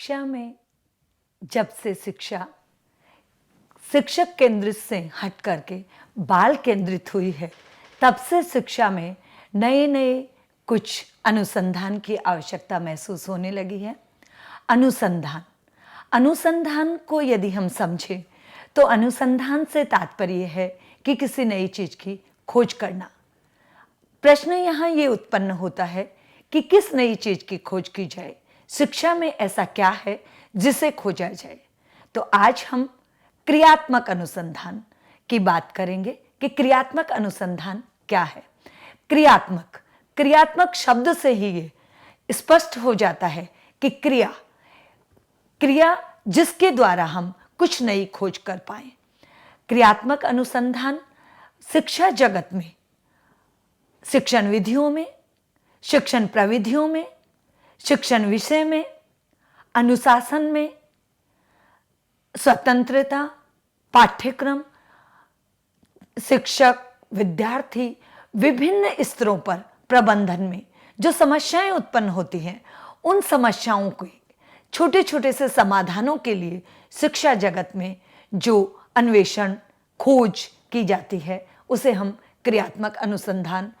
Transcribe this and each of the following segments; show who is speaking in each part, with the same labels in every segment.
Speaker 1: शिक्षा में जब से शिक्षक केंद्रित से हट करके बाल केंद्रित हुई है, तब से शिक्षा में नए नए कुछ अनुसंधान की आवश्यकता महसूस होने लगी है। अनुसंधान को यदि हम समझें तो अनुसंधान से तात्पर्य है कि किसी नई चीज की खोज करना। प्रश्न यहाँ ये उत्पन्न होता है कि किस नई चीज की खोज की जाए, शिक्षा में ऐसा क्या है जिसे खोजा जाए। तो आज हम क्रियात्मक अनुसंधान की बात करेंगे कि क्रियात्मक अनुसंधान क्या है। क्रियात्मक शब्द से ही ये स्पष्ट हो जाता है कि क्रिया जिसके द्वारा हम कुछ नई खोज कर पाए। क्रियात्मक अनुसंधान शिक्षा जगत में, शिक्षण विधियों में, शिक्षण प्रविधियों में, शिक्षण विषय में, अनुशासन में, स्वतंत्रता, पाठ्यक्रम, शिक्षक, विद्यार्थी, विभिन्न स्तरों पर प्रबंधन में जो समस्याएं उत्पन्न होती हैं, उन समस्याओं के छोटे छोटे से समाधानों के लिए शिक्षा जगत में जो अन्वेषण, खोज की जाती है, उसे हम क्रियात्मक अनुसंधान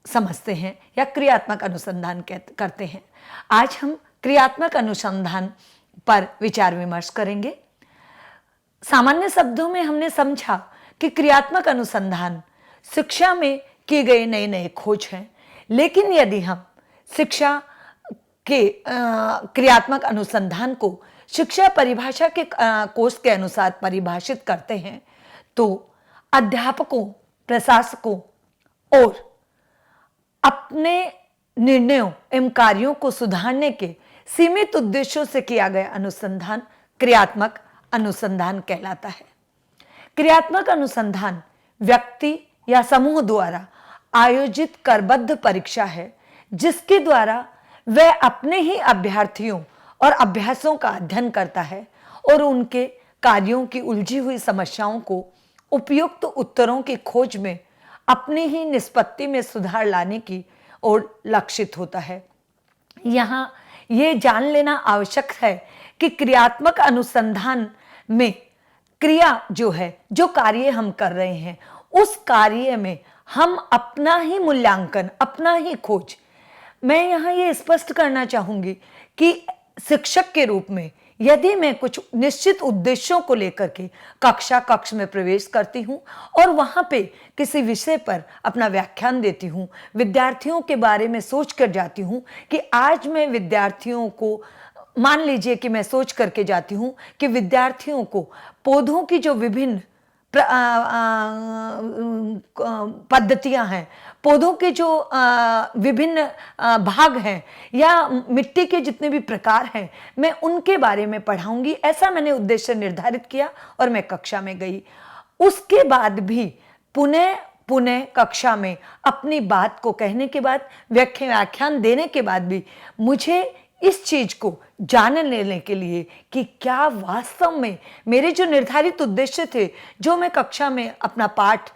Speaker 1: समझते हैं या क्रियात्मक अनुसंधान करते हैं। आज हम क्रियात्मक अनुसंधान पर विचार विमर्श करेंगे। सामान्य शब्दों में हमने समझा कि क्रियात्मक अनुसंधान शिक्षा में किए गए नए नए खोज हैं, लेकिन यदि हम शिक्षा के क्रियात्मक अनुसंधान को शिक्षा परिभाषा के कोष के अनुसार परिभाषित करते हैं तो अध्यापकों, प्रशासकों और अपने निर्णयों एवं कार्यों को सुधारने के सीमित उद्देश्यों से किया गया अनुसंधान क्रियात्मक अनुसंधान कहलाता है। क्रियात्मक अनुसंधान व्यक्ति या समूह द्वारा आयोजित करबद्ध परीक्षा है, जिसके द्वारा वह अपने ही अभ्यर्थियों और अभ्यासों का अध्ययन करता है और उनके कार्यों की उलझी हुई समस्याओं को उपयुक्त उत्तरों की खोज में अपनी ही निष्पत्ति में सुधार लाने की ओर लक्षित होता है। यहाँ ये जान लेना आवश्यक है कि क्रियात्मक अनुसंधान में क्रिया जो है, जो कार्य हम कर रहे हैं, उस कार्य में हम अपना ही मूल्यांकन, अपना ही खोज। मैं यहाँ ये स्पष्ट करना चाहूंगी कि शिक्षक के रूप में यदि मैं कुछ निश्चित उद्देश्यों को लेकर के कक्ष में प्रवेश करती हूँ और वहाँ पे किसी विषय पर अपना व्याख्यान देती हूँ, विद्यार्थियों के बारे में सोच कर जाती हूँ कि आज मैं विद्यार्थियों को, मान लीजिए कि मैं सोच करके जाती हूँ कि विद्यार्थियों को पौधों की जो विभिन्न पद्धतियां हैं, पौधों के जो विभिन्न भाग हैं या मिट्टी के जितने भी प्रकार हैं, मैं उनके बारे में पढ़ाऊंगी। ऐसा मैंने उद्देश्य निर्धारित किया और मैं कक्षा में गई। उसके बाद भी पुनः कक्षा में अपनी बात को कहने के बाद, व्याख्यान देने के बाद भी मुझे इस चीज को जान लेने के लिए कि क्या वास्तव में मेरे जो निर्धारित उद्देश्य थे, जो मैं कक्षा में अपना पाठ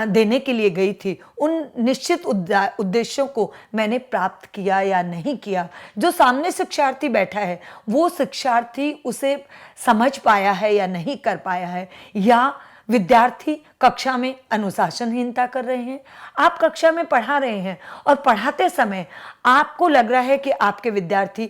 Speaker 1: देने के लिए गई थी, उन निश्चित उद्देश्यों को मैंने प्राप्त किया या नहीं किया। जो सामने शिक्षार्थी बैठा है, वो शिक्षार्थी उसे समझ पाया है या नहीं कर पाया है, या विद्यार्थी कक्षा में अनुशासनहीनता कर रहे हैं। आप कक्षा में पढ़ा रहे हैं और पढ़ाते समय आपको लग रहा है कि आपके विद्यार्थी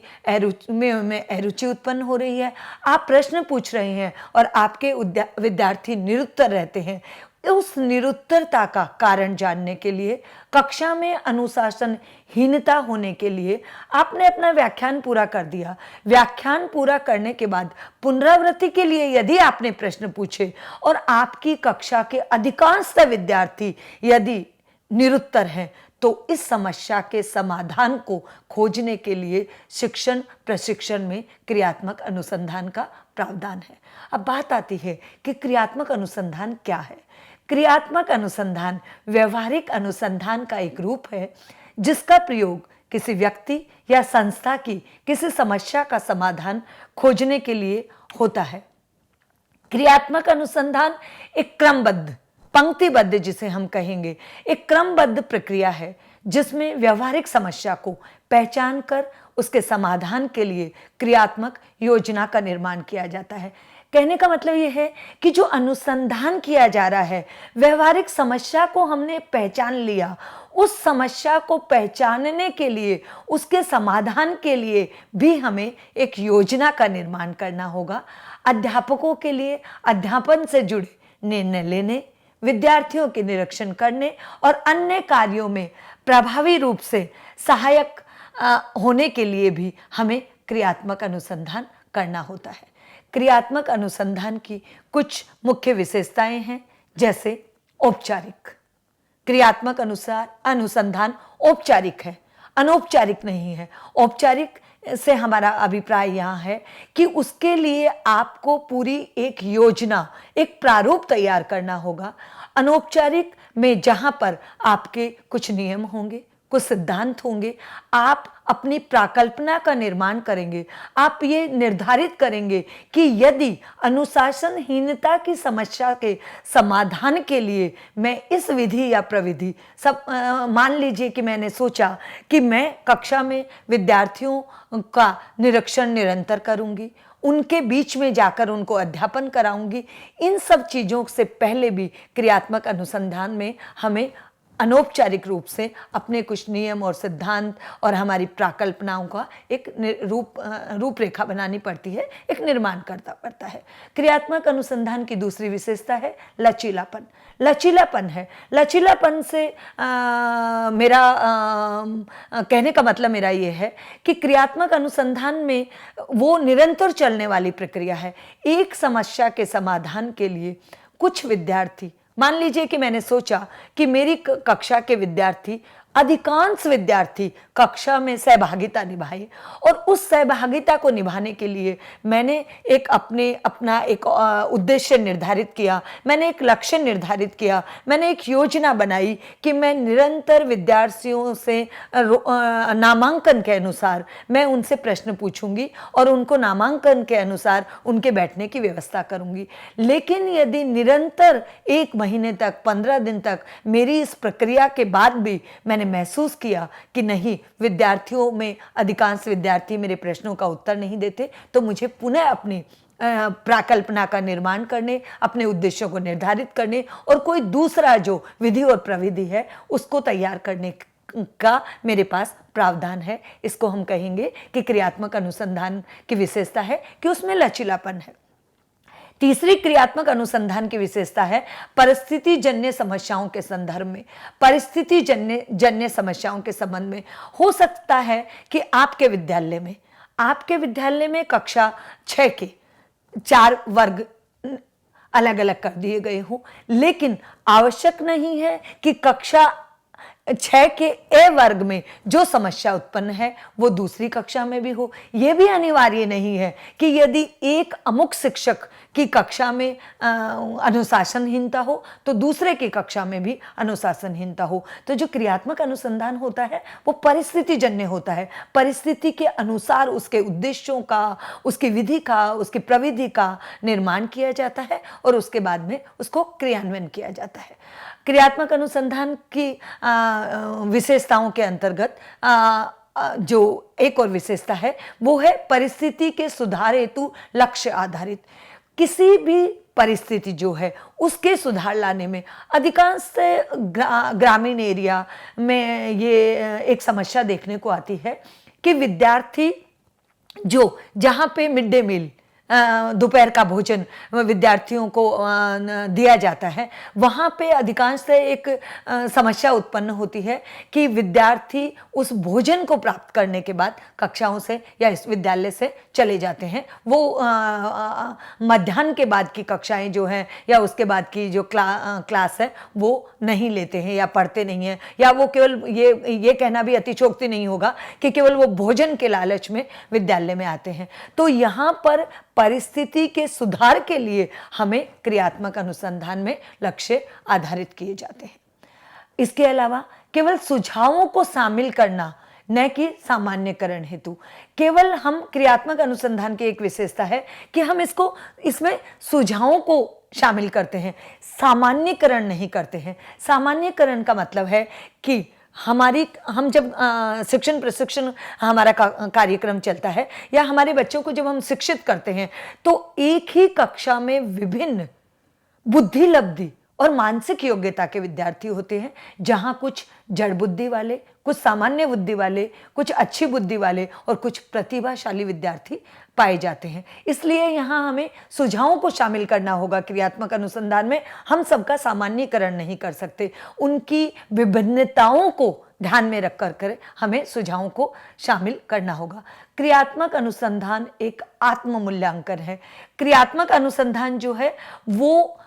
Speaker 1: में अरुचि उत्पन्न हो रही है, आप प्रश्न पूछ रहे हैं और आपके विद्यार्थी निरुत्तर रहते हैं। उस निरुत्तरता का कारण जानने के लिए, कक्षा में अनुशासनहीनता होने के लिए आपने अपना व्याख्यान पूरा कर दिया। व्याख्यान पूरा करने के बाद पुनरावृत्ति के लिए यदि आपने प्रश्न पूछे और आपकी कक्षा के अधिकांश विद्यार्थी यदि निरुत्तर हैं, तो इस समस्या के समाधान को खोजने के लिए शिक्षण प्रशिक्षण में क्रियात्मक अनुसंधान का प्रावधान है। अब बात आती है कि क्रियात्मक अनुसंधान क्या है। क्रियात्मक अनुसंधान व्यवहारिक अनुसंधान का एक रूप है, जिसका प्रयोग किसी व्यक्ति या संस्था की किसी समस्या का समाधान खोजने के लिए होता है। क्रियात्मक अनुसंधान एक क्रमबद्ध, पंक्तिबद्ध जिसे हम कहेंगे, एक क्रमबद्ध प्रक्रिया है जिसमें व्यवहारिक समस्या को पहचान कर उसके समाधान के लिए क्रियात्मक योजना का निर्माण किया जाता है। कहने का मतलब यह है कि जो अनुसंधान किया जा रहा है, व्यवहारिक समस्या को हमने पहचान लिया, उस समस्या को पहचानने के लिए, उसके समाधान के लिए भी हमें एक योजना का निर्माण करना होगा। अध्यापकों के लिए अध्यापन से जुड़े निर्णय लेने, विद्यार्थियों के निरीक्षण करने और अन्य कार्यों में प्रभावी रूप से सहायक होने के लिए भी हमें क्रियात्मक अनुसंधान करना होता है। क्रियात्मक अनुसंधान की कुछ मुख्य विशेषताएं हैं, जैसे औपचारिक। क्रियात्मक अनुसंधान औपचारिक है, अनौपचारिक नहीं है। औपचारिक से हमारा अभिप्राय यहाँ है कि उसके लिए आपको पूरी एक योजना, एक प्रारूप तैयार करना होगा। अनौपचारिक में जहाँ पर आपके कुछ नियम होंगे, कुछ सिद्धांत होंगे, आप अपनी प्राकल्पना का निर्माण करेंगे। आप ये निर्धारित करेंगे कि यदि अनुशासनहीनता की समस्या के समाधान के लिए मैं इस विधि या प्रविधि मान लीजिए कि मैंने सोचा कि मैं कक्षा में विद्यार्थियों का निरीक्षण निरंतर करूंगी, उनके बीच में जाकर उनको अध्यापन कराऊंगी। इन सब चीज़ों से पहले भी क्रियात्मक अनुसंधान में हमें अनौपचारिक रूप से अपने कुछ नियम और सिद्धांत और हमारी प्राकल्पनाओं का एक रूपरेखा बनानी पड़ती है, एक निर्माण करना पड़ता है। क्रियात्मक अनुसंधान की दूसरी विशेषता है लचीलापन। लचीलापन है, लचीलापन से मेरा कहने का मतलब मेरा ये है कि क्रियात्मक अनुसंधान में वो निरंतर चलने वाली प्रक्रिया है। एक समस्या के समाधान के लिए कुछ विद्यार्थी, मान लीजिए कि मैंने सोचा कि मेरी कक्षा के विद्यार्थी, अधिकांश विद्यार्थी कक्षा में सहभागिता निभाए, और उस सहभागिता को निभाने के लिए मैंने अपना एक उद्देश्य निर्धारित किया, मैंने एक लक्ष्य निर्धारित किया, मैंने एक योजना बनाई कि मैं निरंतर विद्यार्थियों से नामांकन के अनुसार मैं उनसे प्रश्न पूछूंगी और उनको नामांकन के अनुसार उनके बैठने की व्यवस्था करूंगी। लेकिन यदि निरंतर 1 महीने तक, 15 दिन तक मेरी इस प्रक्रिया के बाद भी मैंने महसूस किया कि नहीं, विद्यार्थियों में अधिकांश विद्यार्थी मेरे प्रश्नों का उत्तर नहीं देते, तो मुझे पुनः अपनी प्राकल्पना का निर्माण करने, अपने उद्देश्यों को निर्धारित करने और कोई दूसरा जो विधि और प्रविधि है उसको तैयार करने का मेरे पास प्रावधान है। इसको हम कहेंगे कि क्रियात्मक अनुसंधान की विशेषता है कि उसमें लचीलापन है। तीसरी क्रियात्मक अनुसंधान की विशेषता है परिस्थिति जन्य समस्याओं के संदर्भ में। परिस्थिति जन्य समस्याओं के संबंध में हो सकता है कि आपके विद्यालय में कक्षा 6 के 4 वर्ग अलग अलग कर दिए गए हों, लेकिन आवश्यक नहीं है कि कक्षा 6 के ए वर्ग में जो समस्या उत्पन्न है वो दूसरी कक्षा में भी हो। यह भी अनिवार्य नहीं है कि यदि एक अमुक शिक्षक की कक्षा में अनुशासनहीनता हो तो दूसरे की कक्षा में भी अनुशासनहीनता हो। तो जो क्रियात्मक अनुसंधान होता है वो परिस्थिति जन्य होता है। परिस्थिति के अनुसार उसके उद्देश्यों का, उसकी विधि का, उसकी प्रविधि का निर्माण किया जाता है और उसके बाद में उसको क्रियान्वयन किया जाता है। क्रियात्मक अनुसंधान की विशेषताओं के अंतर्गत जो एक और विशेषता है वो है परिस्थिति के सुधार हेतु लक्ष्य आधारित। किसी भी परिस्थिति जो है उसके सुधार लाने में अधिकांश ग्रामीण एरिया में ये एक समस्या देखने को आती है कि विद्यार्थी जो जहाँ पे मिड डे मील, दोपहर का भोजन विद्यार्थियों को दिया जाता है, वहाँ पे अधिकांश एक समस्या उत्पन्न होती है कि विद्यार्थी उस भोजन को प्राप्त करने के बाद कक्षाओं से या इस विद्यालय से चले जाते हैं। वो मध्याह्न के बाद की कक्षाएं जो हैं या उसके बाद की जो क्लास है वो नहीं लेते हैं या पढ़ते नहीं हैं, या वो केवल ये कहना भी अतिशयोक्ति नहीं होगा कि केवल वो भोजन के लालच में विद्यालय में आते हैं। तो यहाँ पर परिस्थिति के सुधार के लिए हमें क्रियात्मक अनुसंधान में लक्ष्य आधारित किए जाते हैं। इसके अलावा केवल सुझावों को शामिल करना न कि सामान्यकरण हेतु। केवल हम क्रियात्मक अनुसंधान की एक विशेषता है कि हम इसमें सुझावों को शामिल करते हैं, सामान्यकरण नहीं करते हैं। सामान्यकरण का मतलब है कि हम जब शिक्षण प्रशिक्षण हमारा कार्यक्रम चलता है या हमारे बच्चों को जब हम शिक्षित करते हैं, तो एक ही कक्षा में विभिन्न बुद्धि लब्धि और मानसिक योग्यता के विद्यार्थी होते हैं, जहां कुछ जड़ बुद्धि वाले, कुछ सामान्य बुद्धि वाले, कुछ अच्छी बुद्धि वाले और कुछ प्रतिभाशाली विद्यार्थी पाए जाते हैं। इसलिए यहाँ हमें सुझावों को शामिल करना होगा। क्रियात्मक अनुसंधान में हम सबका सामान्यीकरण नहीं कर सकते, उनकी विभिन्नताओं को ध्यान में रख कर हमें सुझावों को शामिल करना होगा। क्रियात्मक अनुसंधान एक आत्म मूल्यांकन है। क्रियात्मक अनुसंधान जो है वो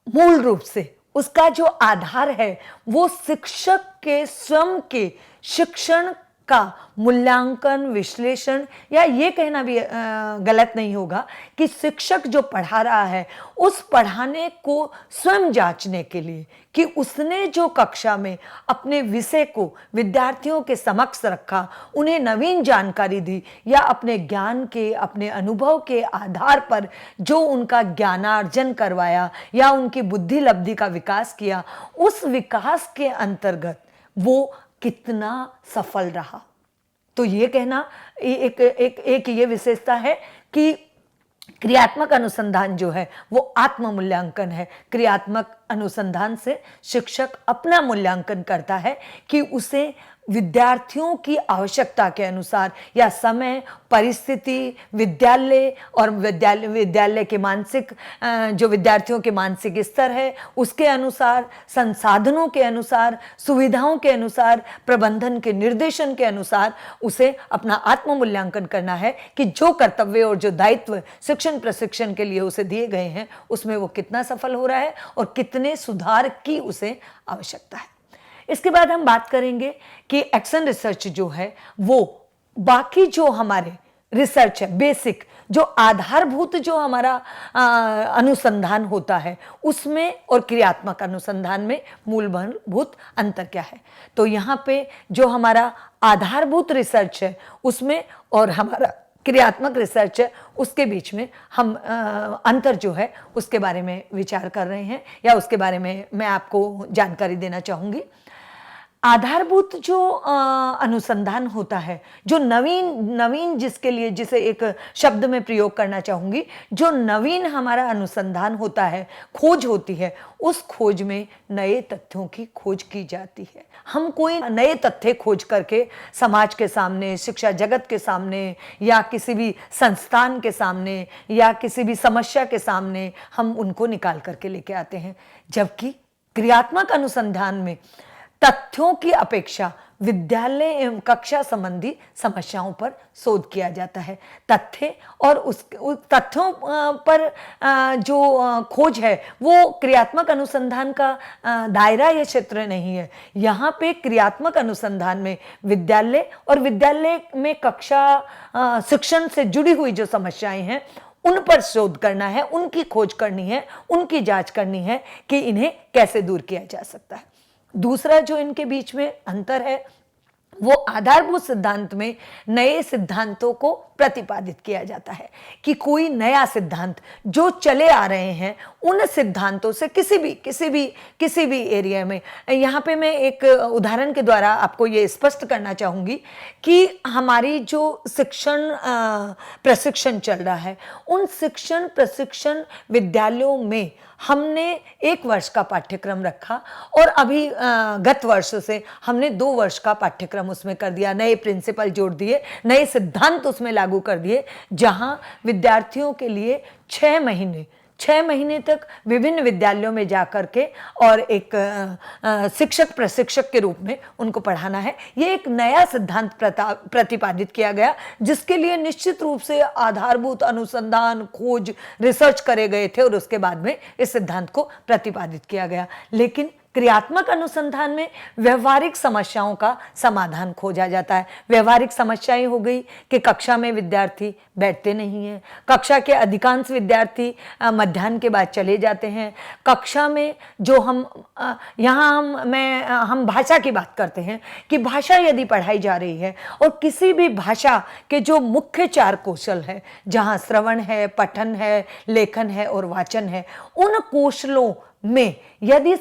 Speaker 1: मूल रूप से उसका जो आधार है वो शिक्षक के स्वयं के शिक्षण का मूल्यांकन, विश्लेषण, या ये कहना भी गलत नहीं होगा कि शिक्षक जो पढ़ा रहा है उस पढ़ाने को स्वयं जांचने के लिए कि उसने जो कक्षा में अपने विषय को विद्यार्थियों के समक्ष रखा, उन्हें नवीन जानकारी दी या अपने ज्ञान के, अपने अनुभव के आधार पर जो उनका ज्ञानार्जन करवाया या उनकी बुद्धि लब्धि का विकास किया, उस विकास के अंतर्गत वो कितना सफल रहा। तो ये कहना एक ये विशेषता है कि क्रियात्मक अनुसंधान जो है वो आत्म मूल्यांकन है। क्रियात्मक अनुसंधान से शिक्षक अपना मूल्यांकन करता है कि उसे विद्यार्थियों की आवश्यकता के अनुसार या समय, परिस्थिति, विद्यालय और विद्यालय के मानसिक जो विद्यार्थियों के मानसिक स्तर है उसके अनुसार, संसाधनों के अनुसार, सुविधाओं के अनुसार, प्रबंधन के निर्देशन के अनुसार उसे अपना आत्म मूल्यांकन करना है कि जो कर्तव्य और जो दायित्व शिक्षण प्रशिक्षण के लिए उसे दिए गए हैं उसमें वो कितना सफल हो रहा है और कितने सुधार की उसे आवश्यकता है। इसके बाद हम बात करेंगे कि एक्शन रिसर्च जो है वो बाकी जो हमारे रिसर्च है, बेसिक जो आधारभूत जो हमारा अनुसंधान होता है उसमें और क्रियात्मक अनुसंधान में मूलभूत अंतर क्या है। तो यहाँ पे जो हमारा आधारभूत रिसर्च है उसमें और हमारा क्रियात्मक रिसर्च है उसके बीच में हम अंतर जो है उसके बारे में विचार कर रहे हैं या उसके बारे में मैं आपको जानकारी देना चाहूँगी। आधारभूत जो अनुसंधान होता है, जो नवीन जिसके लिए जिसे एक शब्द में प्रयोग करना चाहूँगी, जो नवीन हमारा अनुसंधान होता है, खोज होती है, उस खोज में नए तथ्यों की खोज की जाती है। हम कोई नए तथ्य खोज करके समाज के सामने, शिक्षा जगत के सामने या किसी भी संस्थान के सामने या किसी भी समस्या के सामने हम उनको निकाल करके लेके आते हैं, जबकि क्रियात्मक अनुसंधान में तथ्यों की अपेक्षा विद्यालय एवं कक्षा संबंधी समस्याओं पर शोध किया जाता है। तथ्य और उस तथ्यों पर जो खोज है वो क्रियात्मक अनुसंधान का दायरा या क्षेत्र नहीं है। यहाँ पे क्रियात्मक अनुसंधान में विद्यालय और विद्यालय में कक्षा शिक्षण से जुड़ी हुई जो समस्याएं हैं उन पर शोध करना है, उनकी खोज करनी है, उनकी जांच करनी है कि इन्हें कैसे दूर किया जा सकता है। दूसरा जो इनके बीच में अंतर है वो आधारभूत सिद्धांत में नए सिद्धांतों को प्रतिपादित किया जाता है कि कोई नया सिद्धांत जो चले आ रहे हैं उन सिद्धांतों से किसी भी एरिया में, यहाँ पे मैं एक उदाहरण के द्वारा आपको ये स्पष्ट करना चाहूँगी कि हमारी जो शिक्षण प्रशिक्षण चल रहा है उन शिक्षण प्रशिक्षण विद्यालयों में हमने 1 वर्ष का पाठ्यक्रम रखा और अभी गत वर्ष से हमने 2 वर्ष का पाठ्यक्रम उसमें कर दिया, नए प्रिंसिपल जोड़ दिए, नए सिद्धांत उसमें लागू कर दिए, जहां विद्यार्थियों के लिए 6 महीने तक विभिन्न विद्यालयों में जाकर के और एक शिक्षक प्रशिक्षक के रूप में उनको पढ़ाना है। ये एक नया सिद्धांत प्रतिपादित किया गया जिसके लिए निश्चित रूप से आधारभूत अनुसंधान, खोज, रिसर्च करे गए थे और उसके बाद में इस सिद्धांत को प्रतिपादित किया गया। लेकिन क्रियात्मक अनुसंधान में व्यवहारिक समस्याओं का समाधान खोजा जाता है। व्यवहारिक समस्याएं हो गई कि कक्षा में विद्यार्थी बैठते नहीं हैं, कक्षा के अधिकांश विद्यार्थी मध्याह्न के बाद चले जाते हैं। कक्षा में जो हम भाषा की बात करते हैं कि भाषा यदि पढ़ाई जा रही है और किसी भी भाषा के जो मुख्य 4 कौशल है, जहाँ श्रवण है, पठन है, लेखन है और वाचन है, उन कौशलों में यदि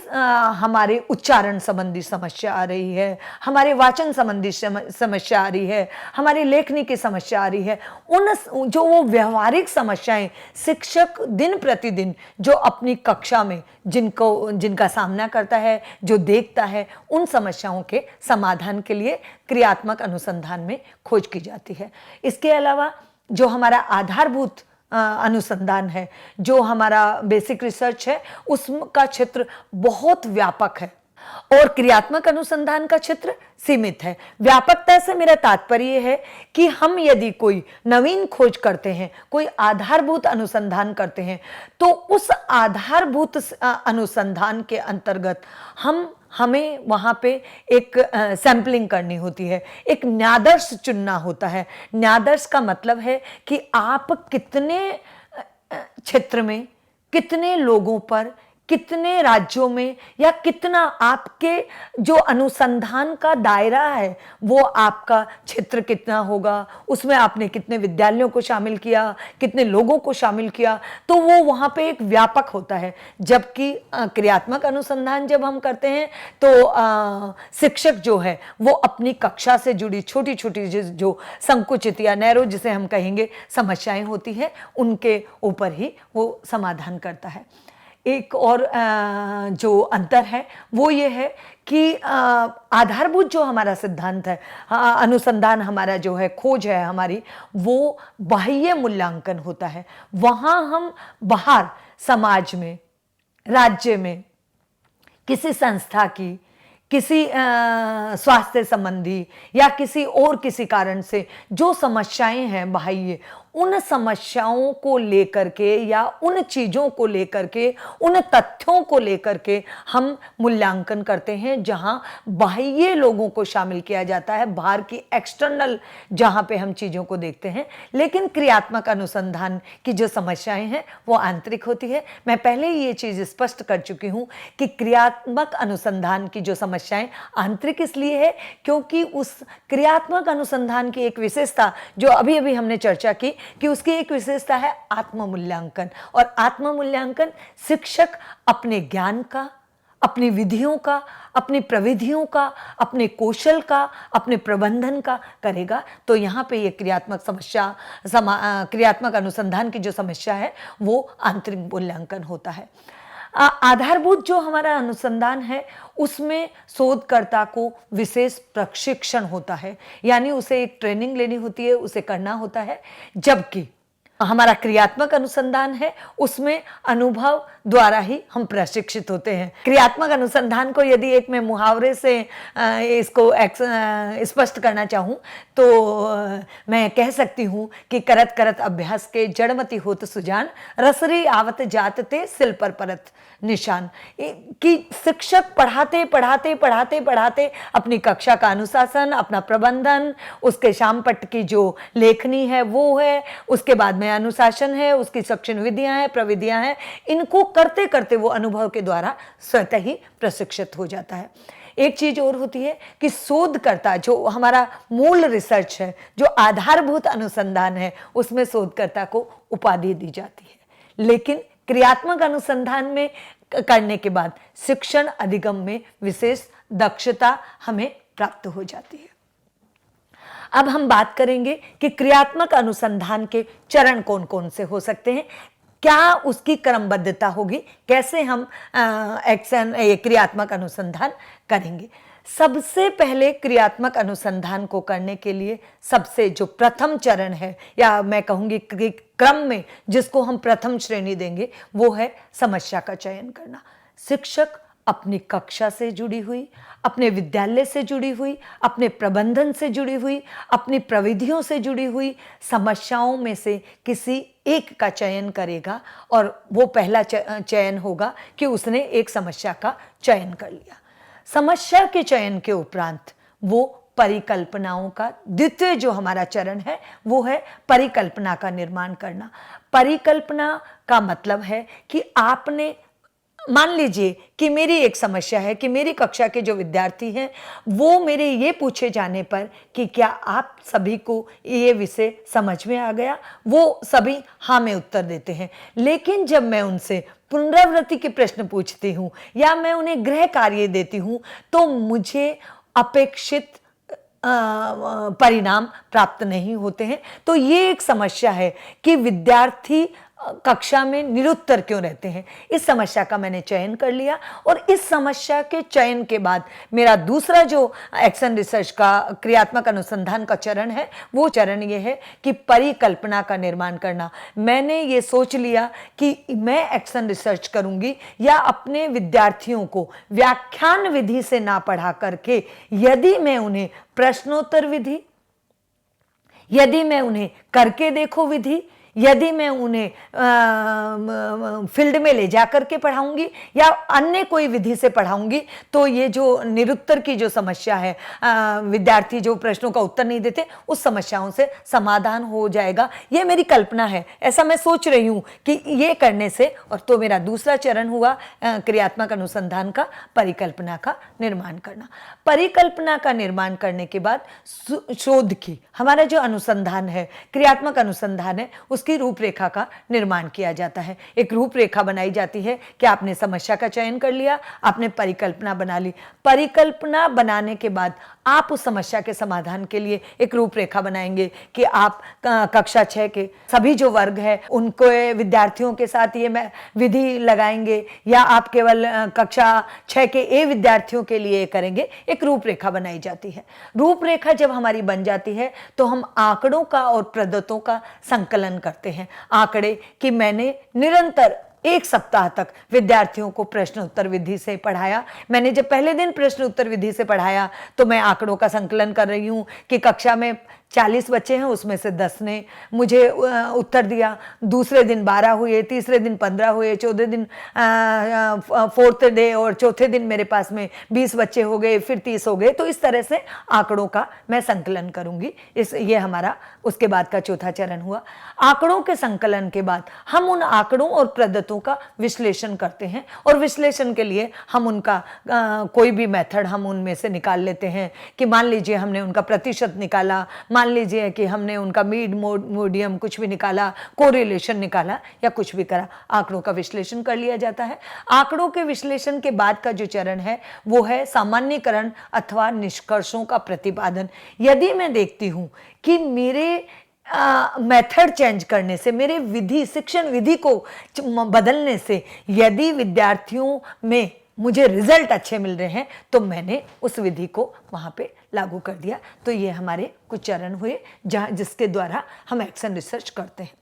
Speaker 1: हमारे उच्चारण संबंधी समस्या आ रही है, हमारे वाचन संबंधी समस्या आ रही है, हमारी लेखनी की समस्या आ रही है, उन जो वो व्यवहारिक समस्याएं शिक्षक दिन प्रतिदिन जो अपनी कक्षा में जिनका सामना करता है, जो देखता है, उन समस्याओं के समाधान के लिए क्रियात्मक अनुसंधान में खोज की जाती है। इसके अलावा जो हमारा आधारभूत अनुसंधान है, जो हमारा बेसिक रिसर्च है, उसका क्षेत्र बहुत व्यापक है और क्रियात्मक अनुसंधान का क्षेत्र सीमित है। व्यापकता से मेरा तात्पर्य है कि हम यदि कोई नवीन खोज करते हैं, कोई आधारभूत अनुसंधान करते हैं, तो उस आधारभूत अनुसंधान के अंतर्गत हमें वहाँ पे एक सैंपलिंग करनी होती है, एक न्यादर्श चुनना होता है। न्यादर्श का मतलब है कि आप कितने क्षेत्र में, कितने लोगों पर, कितने राज्यों में, या कितना आपके जो अनुसंधान का दायरा है वो आपका क्षेत्र कितना होगा, उसमें आपने कितने विद्यालयों को शामिल किया, कितने लोगों को शामिल किया, तो वो वहाँ पे एक व्यापक होता है। जबकि क्रियात्मक अनुसंधान जब हम करते हैं तो शिक्षक जो है वो अपनी कक्षा से जुड़ी छोटी छोटी जो संकुचित या नैरो जिसे हम कहेंगे समस्याएं होती हैं, उनके ऊपर ही वो समाधान करता है। एक और जो अंतर है वो ये है कि आधारभूत जो हमारा सिद्धांत है, अनुसंधान हमारा जो है, खोज है हमारी, वो बाह्य मूल्यांकन होता है। वहाँ हम बाहर समाज में, राज्य में, किसी संस्था की, किसी स्वास्थ्य संबंधी या किसी कारण से जो समस्याएं हैं बाह्य, उन समस्याओं को लेकर के या उन चीज़ों को लेकर के, उन तथ्यों को लेकर के हम मूल्यांकन करते हैं, जहां बाह्य लोगों को शामिल किया जाता है, बाहर की एक्सटर्नल जहां पे हम चीज़ों को देखते हैं। लेकिन क्रियात्मक अनुसंधान की जो समस्याएं हैं वो आंतरिक होती है। मैं पहले ही ये चीज़ स्पष्ट कर चुकी हूँ कि क्रियात्मक अनुसंधान की जो समस्याएं आंतरिक इसलिए है क्योंकि उस क्रियात्मक अनुसंधान की एक विशेषता जो अभी अभी हमने चर्चा की कि उसकी एक विशेषता है आत्म मूल्यांकन। और आत्म मूल्यांकन शिक्षक अपने ज्ञान का, अपनी विधियों का, अपनी प्रविधियों का, अपने कौशल का, अपने प्रबंधन का करेगा। तो यहाँ पे ये क्रियात्मक अनुसंधान की जो समस्या है वो आंतरिक मूल्यांकन होता है। आधारभूत जो हमारा अनुसंधान है उसमें शोधकर्ता को विशेष प्रशिक्षण होता है, यानी उसे एक ट्रेनिंग लेनी होती है, उसे करना होता है। जबकि हमारा क्रियात्मक अनुसंधान है उसमें अनुभव द्वारा ही हम प्रशिक्षित होते हैं। क्रियात्मक अनुसंधान को यदि एक मैं मुहावरे से इसको स्पष्ट करना चाहूँ तो मैं कह सकती हूँ कि करत करत अभ्यास के जड़मति होत सुजान, रसरी आवत जात ते सिल पर परत निशान। कि शिक्षक पढ़ाते पढ़ाते पढ़ाते पढ़ाते अपनी कक्षा का अनुशासन, अपना प्रबंधन, उसके शाम पट की जो लेखनी है वो है, उसके बाद में अनुशासन है, उसकी शिक्षण विधियां हैं, प्रविधियां हैं, इनको करते करते वो अनुभव के द्वारा स्वतः ही प्रशिक्षित हो जाता है। एक चीज और होती है कि शोधकर्ता जो हमारा मूल रिसर्च है, जो आधारभूत अनुसंधान है, उसमें शोधकर्ता को उपाधि दी जाती है। लेकिन क्रियात्मक अनुसंधान में करने के बाद शिक्षण अधिगम में विशेष दक्षता हमें प्राप्त हो जाती है। अब हम बात करेंगे कि क्रियात्मक अनुसंधान के चरण कौन कौन से हो सकते हैं, क्या उसकी क्रमबद्धता होगी, कैसे हम क्रियात्मक अनुसंधान करेंगे। सबसे पहले क्रियात्मक अनुसंधान को करने के लिए सबसे जो प्रथम चरण है, या मैं कहूंगी कि क्रम में जिसको हम प्रथम श्रेणी देंगे, वो है समस्या का चयन करना। शिक्षक अपनी कक्षा से जुड़ी हुई, अपने विद्यालय से जुड़ी हुई, अपने प्रबंधन से जुड़ी हुई, अपनी प्रविधियों से जुड़ी हुई समस्याओं में से किसी एक का चयन करेगा। और वो पहला चयन होगा कि उसने एक समस्या का चयन कर लिया। समस्या के चयन के उपरांत वो परिकल्पनाओं का द्वितीय जो हमारा चरण है वो है परिकल्पना का निर्माण करना। परिकल्पना का मतलब है कि आपने, मान लीजिए कि मेरी एक समस्या है कि मेरी कक्षा के जो विद्यार्थी हैं वो मेरे ये पूछे जाने पर कि क्या आप सभी को ये विषय समझ में आ गया, वो सभी हाँ में उत्तर देते हैं। लेकिन जब मैं उनसे पुनरावृत्ति के प्रश्न पूछती हूँ या मैं उन्हें गृह कार्य देती हूँ तो मुझे अपेक्षित परिणाम प्राप्त नहीं होते हैं। तो ये एक समस्या है कि विद्यार्थी कक्षा में निरुत्तर क्यों रहते हैं। इस समस्या का मैंने चयन कर लिया और इस समस्या के चयन के बाद मेरा दूसरा जो एक्शन रिसर्च का क्रियात्मक अनुसंधान का चरण है वो चरण ये है कि परिकल्पना का निर्माण करना। मैंने ये सोच लिया कि मैं एक्शन रिसर्च करूंगी या अपने विद्यार्थियों को व्याख्यान विधि से ना पढ़ा करके यदि मैं उन्हें प्रश्नोत्तर विधि, यदि मैं उन्हें करके देखो विधि, यदि मैं उन्हें फील्ड में ले जाकर के पढ़ाऊंगी या अन्य कोई विधि से पढ़ाऊंगी तो ये जो निरुत्तर की जो समस्या है, विद्यार्थी जो प्रश्नों का उत्तर नहीं देते, उस समस्याओं से समाधान हो जाएगा। ये मेरी कल्पना है, ऐसा मैं सोच रही हूँ कि ये करने से। और तो मेरा दूसरा चरण हुआ क्रियात्मक अनुसंधान का परिकल्पना का निर्माण करना। परिकल्पना का निर्माण करने के बाद शोध की, हमारा जो अनुसंधान है, क्रियात्मक अनुसंधान है, उसकी रूपरेखा का निर्माण किया जाता है। एक रूपरेखा बनाई जाती है कि आपने समस्या का चयन कर लिया, आपने परिकल्पना बना ली। परिकल्पना बनाने के बाद आप उस समस्या के समाधान के लिए एक रूपरेखा बनाएंगे कि आप कक्षा 6 के सभी जो वर्ग है उनको विद्यार्थियों के साथ ये विधि लगाएंगे या आप केवल कक्षा 6 के ए विद्यार्थियों के लिए करेंगे। एक रूपरेखा बनाई जाती है। रूपरेखा जब हमारी बन जाती है तो हम आंकड़ों का और प्रदत्तों का संकलन करते हैं। आंकड़े कि मैंने निरंतर 1 सप्ताह तक विद्यार्थियों को प्रश्न उत्तर विधि से पढ़ाया। मैंने जब पहले दिन प्रश्न उत्तर विधि से पढ़ाया तो मैं आंकड़ों का संकलन कर रही हूँ कि कक्षा में 40 बच्चे हैं, उसमें से 10 ने मुझे उत्तर दिया। दूसरे दिन 12 हुए, तीसरे दिन 15 हुए, चौथे दिन फोर्थ डे और चौथे दिन मेरे पास में 20 बच्चे हो गए, फिर 30 हो गए। तो इस तरह से आंकड़ों का मैं संकलन करूंगी। ये हमारा उसके बाद का चौथा चरण हुआ। आंकड़ों के संकलन के बाद हम उन आंकड़ों और प्रदत्तों का विश्लेषण करते हैं और विश्लेषण के लिए हम उनका कोई भी मेथड हम उनमें से निकाल लेते हैं कि मान लीजिए हमने उनका प्रतिशत निकाला, मान लीजिए कि हमने उनका मीड मोडियम कुछ भी निकाला, कोरिलेशन निकाला या कुछ भी करा। आंकड़ों का विश्लेषण कर लिया जाता है। आंकड़ों के विश्लेषण के बाद का जो चरण है वो है सामान्यीकरण अथवा निष्कर्षों का प्रतिपादन। यदि मैं देखती हूं कि मेरे मेथड चेंज करने से, मेरे विधि शिक्षण विधि को बदलने से यदि विद्यार्थियों में मुझे रिजल्ट अच्छे मिल रहे हैं तो मैंने उस विधि को वहां पे लागू कर दिया। तो ये हमारे कुछ चरण हुए जिसके द्वारा हम एक्शन रिसर्च करते हैं।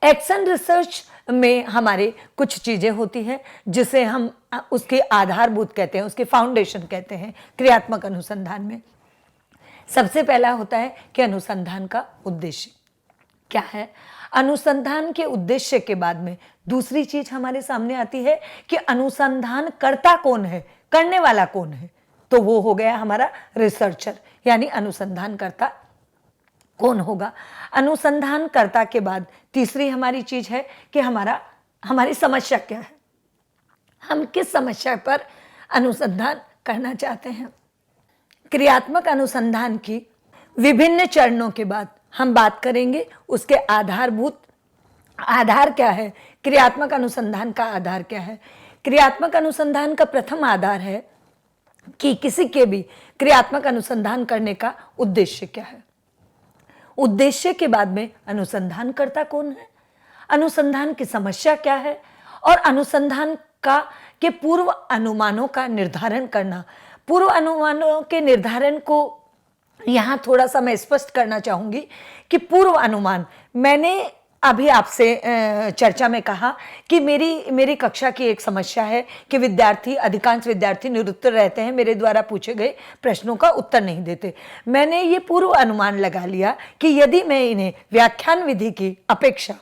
Speaker 1: एक्शन रिसर्च में हमारे कुछ चीजें होती हैं जिसे हम उसके आधारभूत कहते हैं, उसके फाउंडेशन कहते हैं। क्रियात्मक अनुसंधान में सबसे पहला होता है कि अनुसंधान का उद्देश्य क्या है। अनुसंधान के उद्देश्य के बाद में दूसरी चीज हमारे सामने आती है कि अनुसंधान करता कौन है, करने वाला कौन है। तो वो हो गया हमारा रिसर्चर, यानी अनुसंधानकर्ता कौन होगा। अनुसंधानकर्ता के बाद तीसरी हमारी चीज है कि हमारी समस्या क्या है, हम किस समस्या पर अनुसंधान करना चाहते हैं। क्रियात्मक अनुसंधान की विभिन्न चरणों के बाद हम बात करेंगे उसके आधार क्या है, क्रियात्मक अनुसंधान का आधार क्या है। क्रियात्मक अनुसंधान का प्रथम आधार है कि किसी के भी क्रियात्मक अनुसंधान करने का उद्देश्य क्या है। उद्देश्य के बाद में अनुसंधानकर्ता कौन है, अनुसंधान की समस्या क्या है और अनुसंधान के पूर्व अनुमानों का निर्धारण करना। पूर्व अनुमानों के निर्धारण को यहां थोड़ा सा मैं स्पष्ट करना चाहूंगी कि पूर्व अनुमान, मैंने अभी आपसे चर्चा में कहा कि मेरी कक्षा की एक समस्या है कि अधिकांश विद्यार्थी निरुत्तर रहते हैं, मेरे द्वारा पूछे गए प्रश्नों का उत्तर नहीं देते। मैंने ये पूर्व अनुमान लगा लिया कि यदि मैं इन्हें व्याख्यान विधि की अपेक्षा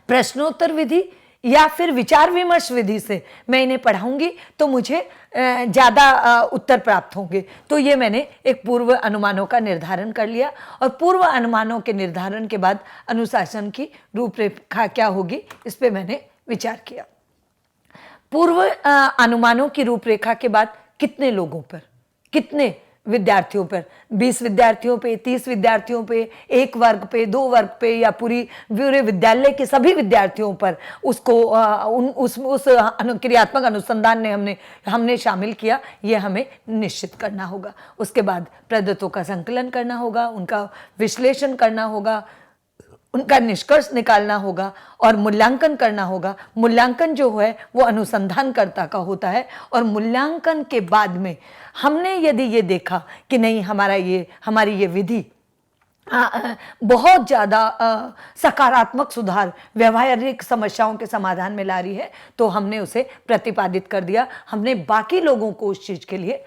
Speaker 1: प्रश्नोत्तर विधि या फिर विचार विमर्श विधि से मैं इन्हें पढ़ाऊंगी तो मुझे ज़्यादा उत्तर प्राप्त होंगे। तो ये मैंने एक पूर्व अनुमानों का निर्धारण कर लिया और पूर्व अनुमानों के निर्धारण के बाद अनुशासन की रूपरेखा क्या होगी इस पे मैंने विचार किया। पूर्व अनुमानों की रूपरेखा के बाद कितने लोगों पर, कितने विद्यार्थियों पर, 20 विद्यार्थियों पे, 30 विद्यार्थियों पे, एक वर्ग पे, 2 वर्ग पे, या पूरे विद्यालय के सभी विद्यार्थियों पर उसको उस क्रियात्मक अनुसंधान ने हमने शामिल किया, ये हमें निश्चित करना होगा। उसके बाद प्रदत्तों का संकलन करना होगा, उनका विश्लेषण करना होगा, उनका निष्कर्ष निकालना होगा और मूल्यांकन करना होगा। मूल्यांकन जो है वो अनुसंधानकर्ता का होता है, और मूल्यांकन के बाद में हमने यदि ये देखा कि नहीं हमारी ये विधि बहुत ज़्यादा सकारात्मक सुधार व्यवहारिक समस्याओं के समाधान में ला रही है, तो हमने उसे प्रतिपादित कर दिया, हमने बाकी लोगों को उस चीज़ के लिए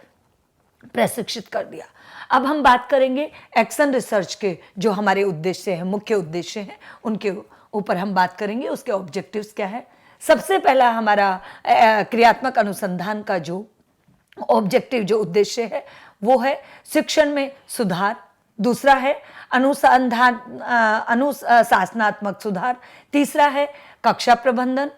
Speaker 1: प्रशिक्षित कर दिया। अब हम बात करेंगे एक्शन रिसर्च के जो हमारे उद्देश्य हैं, मुख्य उद्देश्य हैं, उनके ऊपर हम बात करेंगे, उसके ऑब्जेक्टिव्स क्या है। सबसे पहला हमारा क्रियात्मक अनुसंधान का जो ऑब्जेक्टिव, जो उद्देश्य है, वो है शिक्षण में सुधार। दूसरा है अनुशासनात्मक सुधार। तीसरा है कक्षा प्रबंधन।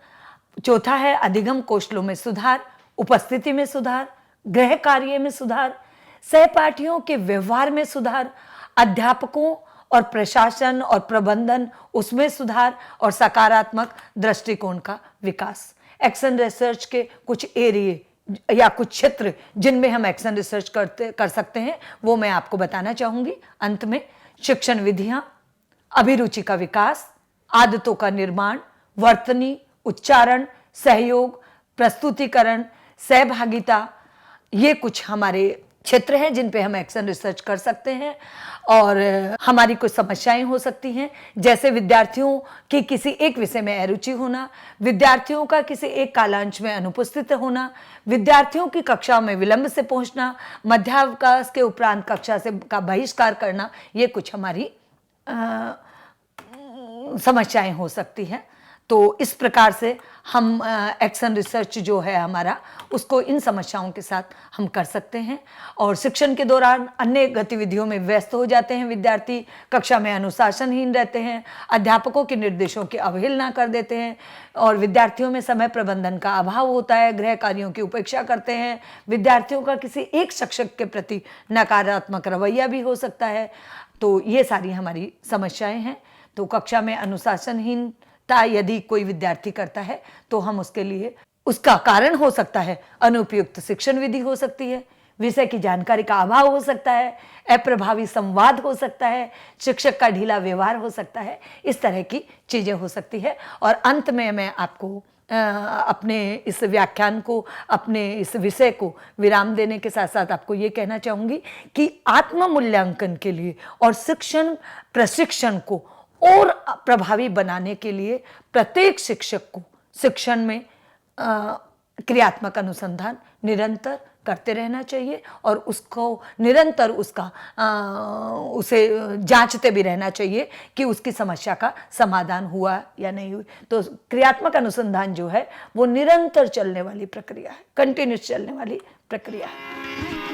Speaker 1: चौथा है अधिगम कौशलों में सुधार, उपस्थिति में सुधार, गृह कार्य में सुधार, सहपाठियों के व्यवहार में सुधार, अध्यापकों और प्रशासन और प्रबंधन उसमें सुधार, और सकारात्मक दृष्टिकोण का विकास। एक्शन रिसर्च के कुछ एरिए या कुछ क्षेत्र जिनमें हम एक्शन रिसर्च कर सकते हैं, वो मैं आपको बताना चाहूंगी अंत में। शिक्षण विधियां, अभिरुचि का विकास, आदतों का निर्माण, वर्तनी, उच्चारण, सहयोग, प्रस्तुतिकरण, सहभागिता, ये कुछ हमारे क्षेत्र हैं जिन पे हम एक्शन रिसर्च कर सकते हैं। और हमारी कुछ समस्याएं हो सकती हैं, जैसे विद्यार्थियों की किसी एक विषय में अरुचि होना, विद्यार्थियों का किसी एक कालांश में अनुपस्थित होना, विद्यार्थियों की कक्षा में विलंब से पहुंचना, मध्यावकाश के उपरांत कक्षा से का बहिष्कार करना, ये कुछ हमारी समस्याएं हो सकती हैं। तो इस प्रकार से हम एक्शन रिसर्च जो है हमारा, उसको इन समस्याओं के साथ हम कर सकते हैं। और शिक्षण के दौरान अन्य गतिविधियों में व्यस्त हो जाते हैं विद्यार्थी, कक्षा में अनुशासनहीन रहते हैं, अध्यापकों के निर्देशों की अवहेलना कर देते हैं, और विद्यार्थियों में समय प्रबंधन का अभाव होता है, गृह कार्यों की उपेक्षा करते हैं, विद्यार्थियों का किसी एक शिक्षक के प्रति नकारात्मक रवैया भी हो सकता है। तो ये सारी हमारी समस्याएं हैं। तो कक्षा में अनुशासनहीनता यदि कोई विद्यार्थी करता है, तो हम उसके लिए, उसका कारण हो सकता है अनुपयुक्त शिक्षण विधि हो सकती है, विषय की जानकारी का अभाव हो सकता है, अप्रभावी संवाद हो सकता है, शिक्षक का ढीला व्यवहार हो सकता है, इस तरह की चीजें हो सकती है। और अंत में मैं आपको अपने इस व्याख्यान को, अपने इस विषय को विराम देने के साथ साथ आपको ये कहना चाहूँगी कि आत्म मूल्यांकन के लिए और शिक्षण प्रशिक्षण को और प्रभावी बनाने के लिए प्रत्येक शिक्षक को शिक्षण में क्रियात्मक अनुसंधान निरंतर करते रहना चाहिए, और उसको निरंतर उसे जांचते भी रहना चाहिए कि उसकी समस्या का समाधान हुआ या नहीं हुई। तो क्रियात्मक अनुसंधान जो है वो निरंतर चलने वाली प्रक्रिया है, कंटिन्यूस चलने वाली प्रक्रिया है।